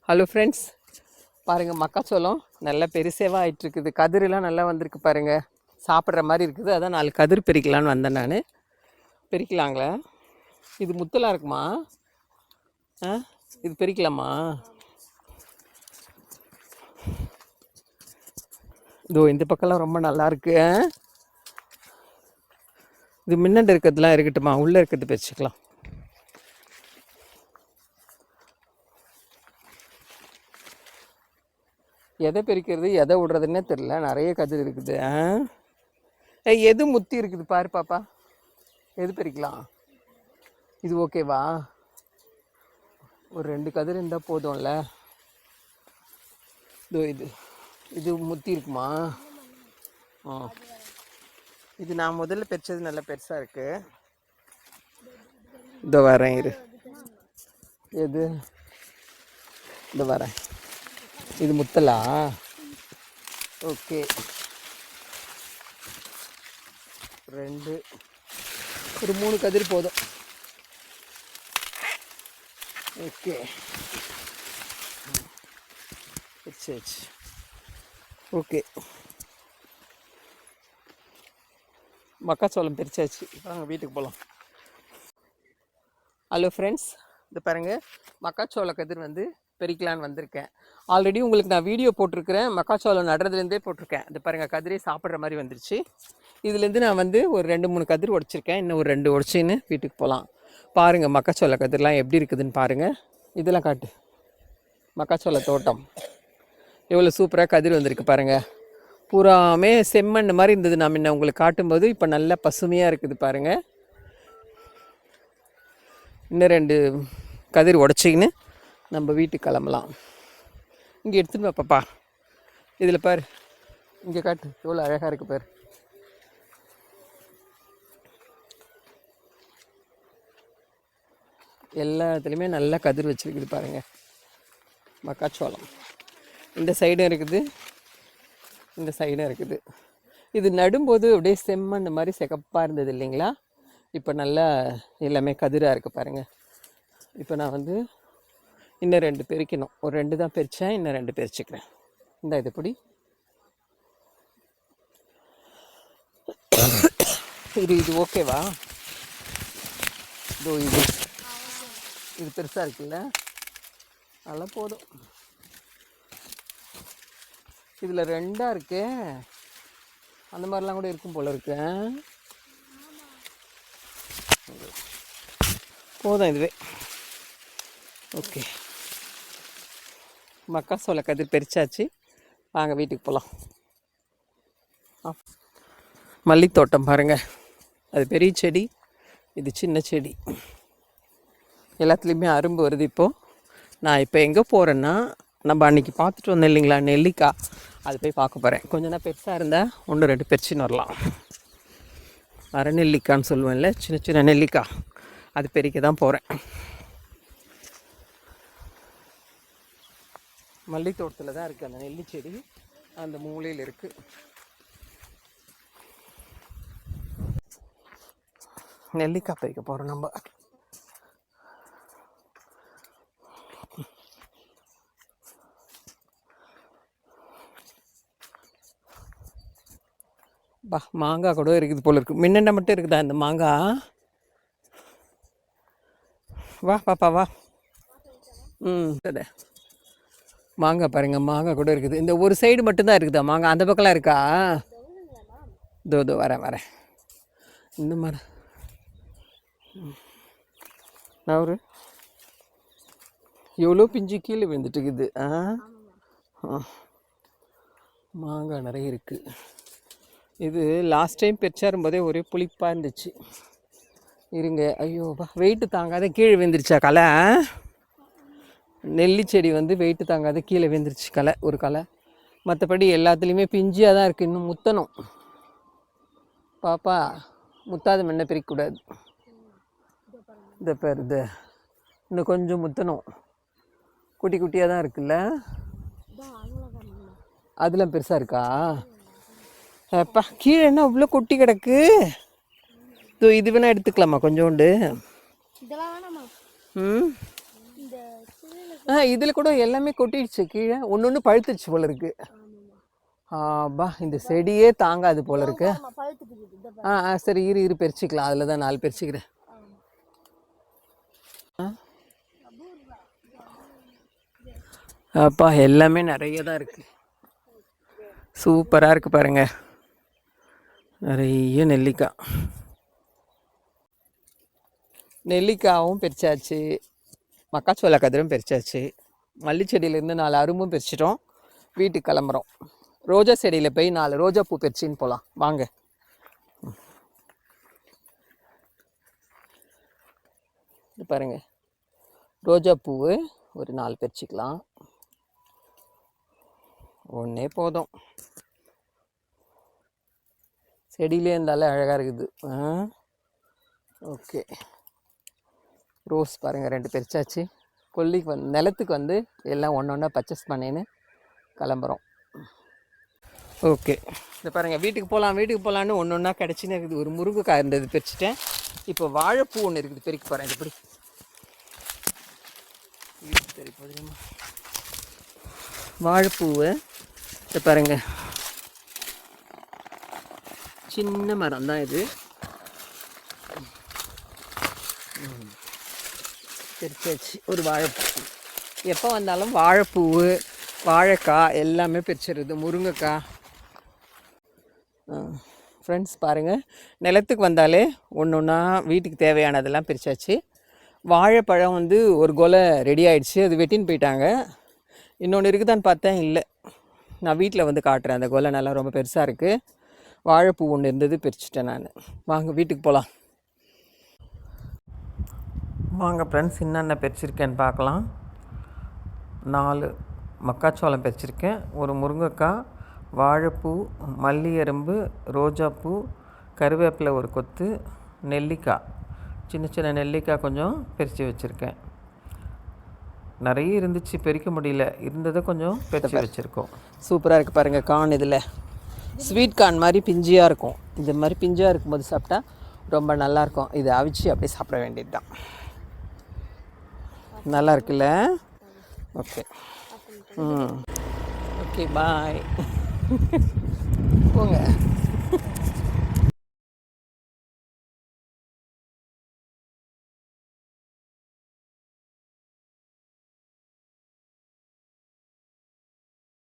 Hello friends, பாருங்கள் மக்காச்சோளம் நல்லா பெருசேவாக ஆகிட்டுருக்குது. கதிரெலாம் நல்லா வந்திருக்கு பாருங்கள், சாப்பிட்ற மாதிரி இருக்குது. அதான் 4 கதிர் பறிக்கலான்னு வந்தேன் நான். பறிக்கலாங்களே, இது முத்தலாக இருக்குமா? இது பறிக்கலாமா? இதோ இந்த பக்கம்லாம் ரொம்ப நல்லா இருக்கு. இது முன்னாடி இருக்கிறதுலாம் இருக்கட்டுமா, உள்ளே இருக்கிறது பறிச்சுக்கலாம். எதை பறிக்கிறது எதை விடுறதுன்னே தெரில, நிறைய கதிர் இருக்குது. எது முத்தி இருக்குது பாரு பாப்பா, எது பறிக்கலாம்? இது ஓகேவா? ஒரு 2 கதிர் இருந்தால் போதும்ல. இதோ இது இது முத்தி இருக்குமா? இது நான் முதல்ல பறிச்சது நல்லா பெருசாக இருக்கு. இதோ வரேன் இரு. எது? இதோ வரேன். இது முத்தலா? ஓகே, 2 ஒரு 3 கதிர் போதும். ஓகே சரி, ஓகே. மக்காச்சோளம் பிரிச்சாச்சு. இப்போ நாங்கள் வீட்டுக்கு போகலாம். ஹலோ ஃப்ரெண்ட்ஸ், இது பாருங்கள், மக்காச்சோள கதிர் வந்து பறிக்கலான்னு வந்திருக்கேன். ஆல்ரெடி உங்களுக்கு நான் வீடியோ போட்டிருக்கிறேன், மக்காச்சோளம் நடுறதுலேருந்தே போட்டிருக்கேன். இது பாருங்கள், கதிரே சாப்பிட்ற மாதிரி வந்துருச்சு. இதுலேருந்து நான் வந்து ஒரு 2-3 கதிர் உடச்சிருக்கேன். இன்னும் ஒரு 2 உடச்சின்னு வீட்டுக்கு போகலாம். பாருங்கள் மக்காச்சோள கதிர்லாம் எப்படி இருக்குதுன்னு பாருங்கள். இதெல்லாம் காட்டு. மக்காச்சோள தோட்டம் எவ்வளோ சூப்பராக கதிர் வந்திருக்கு பாருங்கள். பூராமே செம்மண் மாதிரி இருந்தது நான் முன்ன உங்களுக்கு காட்டும்போது. இப்போ நல்லா பசுமையாக இருக்குது பாருங்கள். இன்னும் 2 கதிர் உடச்சிக்கின்னு நம்ம வீட்டுக்கு கிளம்பலாம். இங்கே எடுத்துன்னு வாப்பா. இதில் பாரு, இங்கே காட்டு, எவ்வளோ அழகாக இருக்குது பாரு. எல்லாத்துலேயுமே நல்லா கதிர் வச்சுருக்குது பாருங்கள் மக்காச்சோளம். இந்த சைடும் இருக்குது, இந்த சைடும் இருக்குது. இது நடும்போது அப்படியே செம்மண் மாதிரி சிகப்பாக இருந்தது இல்லைங்களா? இப்போ நல்லா எல்லாமே கதிராக இருக்குது பாருங்கள். இப்போ நான் வந்து இன்னும் 2 பறிக்கணும். ஒரு 2 தான் பறித்தேன், இன்னும் 2 பறிச்சுக்கிறேன். இந்த இது எப்படி இது ஓகேவா? இதோ இது பெருசாக இருக்குல்ல, நல்லா போதும். இதில் 2 இருக்கே, அந்த மாதிரிலாம் கூட இருக்கும் போல இருக்கு. போதும் இதுவே. ஓகே, மக்காச்சோள கதிர் பறிச்சாச்சு. வாங்க வீட்டுக்கு போகலாம். மல்லித்தோட்டம் பாருங்கள், அது பெரிய செடி, இது சின்ன செடி. எல்லாத்துலேயுமே அரும்பு வருது. இப்போது நான் இப்போ எங்கே போகிறேன்னா, நம்ம அன்றைக்கி பார்த்துட்டு வந்தோம் இல்லைங்களா நெல்லிக்காய், அது போய் பார்க்க போகிறேன். கொஞ்சம் நான் பெருசாக இருந்தால் 1-2 பறிச்சுன்னு வரலாம். வர நெல்லிக்கான்னு சொல்லுவேன்ல, சின்ன சின்ன நெல்லிக்காய், அது பெருக்க தான் போகிறேன். மல்லித்தோட்டத்தில் தான் இருக்குது அந்த நெல்லி செடி, அந்த மூலையில் இருக்குது. நெல்லிக்காய் பறிக்க போகிறோம் நம்ம. மாங்காய் கூட இருக்குது போல இருக்குது. முன்னென்ன மட்டும் இருக்குதா இந்த மாங்காய்? வா பாப்பா வா. சரி, மாங்காய் பாருங்கள், மாங்காய் கூட இருக்குது. இந்த ஒரு சைடு மட்டும்தான் இருக்குதா மாங்காய்? அந்த பக்கம்லாம் இருக்கா? இதோ வரேன். இந்த மாதிரி நான் எவ்வளோ பிஞ்சு கீழே விழுந்துட்டு இருக்குது. மாங்காய் நிறைய இருக்குது. இது லாஸ்ட் டைம் பறிச்சாரும்போதே ஒரே புளிப்பாக இருந்துச்சு. இருங்க, ஐயோப்பா, வெயிட்டு தாங்காத கீழே விழுந்துருச்சா களை? நெல்லி செடி வந்து வெயிட்டு தாங்காத கீழே விழுந்துருச்சு களை, ஒரு களை. மற்றபடி எல்லாத்துலேயுமே பிஞ்சியாக தான் இருக்குது. இன்னும் முத்தணும் பாப்பா, முத்தாத மென்ன பிரிக்கக்கூடாது. இந்த பேர் இது இன்னும் கொஞ்சம் முத்தணும். குட்டி குட்டியாக தான் இருக்குல்ல, அதெல்லாம் பெருசாக இருக்கா? அப்பா, கீழே என்ன அவ்வளோ கொட்டி கிடக்கு. இது வேணா எடுத்துக்கலாமா கொஞ்சோண்டு? இதில் கூட எல்லாமே கொட்டிடுச்சு கீழே, ஒன்று ஒன்று பழுத்துச்சு போல இருக்கு. பா இந்த செடியே தாங்காது போல இருக்கு. சரி இரு பறிச்சுக்கலாம், அதில் தான் 4 பறிச்சுக்கிறேன். அப்பா எல்லாமே நிறைய தான் இருக்கு, சூப்பராக இருக்கு பாருங்க. நிறைய நெல்லிக்காவும் பறிச்சாச்சு, மக்காச்சோள கதிரும் பறிச்சாச்சு, மல்லிச்செடியிலேருந்து 4 அரும்பும் பறிச்சிட்டோம். வீட்டுக்கு கிளம்புறோம். ரோஜா செடியில் போய் 4 ரோஜா பூ பறிச்சின்னு போகலாம் வாங்க. இது பாருங்க, ரோஜா பூவு ஒரு 4 பறிச்சிக்கலாம், ஒன்றே போதும். செடியிலே இருந்தாலும் அழகாக இருக்குது. ஓகே, ரோஸ் பாருங்கள் 2 பறிச்சாச்சு. கொல்லிக்கு நிலத்துக்கு எல்லாம் ஒன்று பர்ச்சேஸ் பண்ணின்னு கிளம்புறோம். ஓகே, இந்த பாருங்கள், வீட்டுக்கு போகலான்னு ஒன்று ஒன்றா கிடச்சின்னு இருக்குது. ஒரு முருங்கைக்காய் இருந்தது பறிச்சிட்டேன். இப்போ வாழைப்பூ ஒன்று இருக்குது, பெருக்கி போகிறேன். இப்படி வாழைப்பூவை இதை பாருங்கள், சின்ன மரம் தான் இது. பறிச்சாச்சு ஒரு வாழைப்பூ. எப்போ வந்தாலும் வாழைப்பூ, வாழைக்காய் எல்லாமே பறிச்சிடுறது, முருங்கைக்காய். ஃப்ரெண்ட்ஸ் பாருங்கள், நிலத்துக்கு வந்தாலே ஒன்று ஒன்றா வீட்டுக்கு தேவையானதெல்லாம் பறிச்சாச்சு. வாழைப்பழம் ஒரு கொலை ரெடி ஆகிடுச்சு, அது வெட்டின்னு போயிட்டாங்க. இன்னொன்று இருக்குதான்னு பார்த்தேன், இல்லை. நான் வீட்டில் காட்டுறேன். அந்த கொலை நல்லா ரொம்ப பெருசாக இருக்குது. வாழைப்பூ ஒன்று இருந்தது, பறிச்சிட்டேன் நான். வாங்க வீட்டுக்கு போகலாம். வாங்க ஃப்ரெண்ட்ஸ், என்னென்ன பறிச்சிருக்கேன்னு பார்க்கலாம். 4 மக்காச்சோளம் பறிச்சிருக்கேன், ஒரு முருங்கைக்காய், வாழைப்பூ, மல்லி எறும்பு, ரோஜாப்பூ, கருவேப்பிலை ஒரு கொத்து, நெல்லிக்காய், சின்ன சின்ன நெல்லிக்காய் கொஞ்சம் பறித்து வச்சுருக்கேன். நிறைய இருந்துச்சு, பறிக்க முடியல, இருந்ததை கொஞ்சம் பறித்து வச்சுருக்கோம். சூப்பராக இருக்குது பாருங்கள் கார்ன். இதில் ஸ்வீட் கார்ன் மாதிரி பிஞ்சியாக இருக்கும். இந்த மாதிரி பிஞ்சாக இருக்கும்போது சாப்பிட்டா ரொம்ப நல்லாயிருக்கும். இதை அவிச்சு அப்படியே சாப்பிட வேண்டியது தான். நல்லா இருக்குல்ல? Okay, okay bye. போங்க.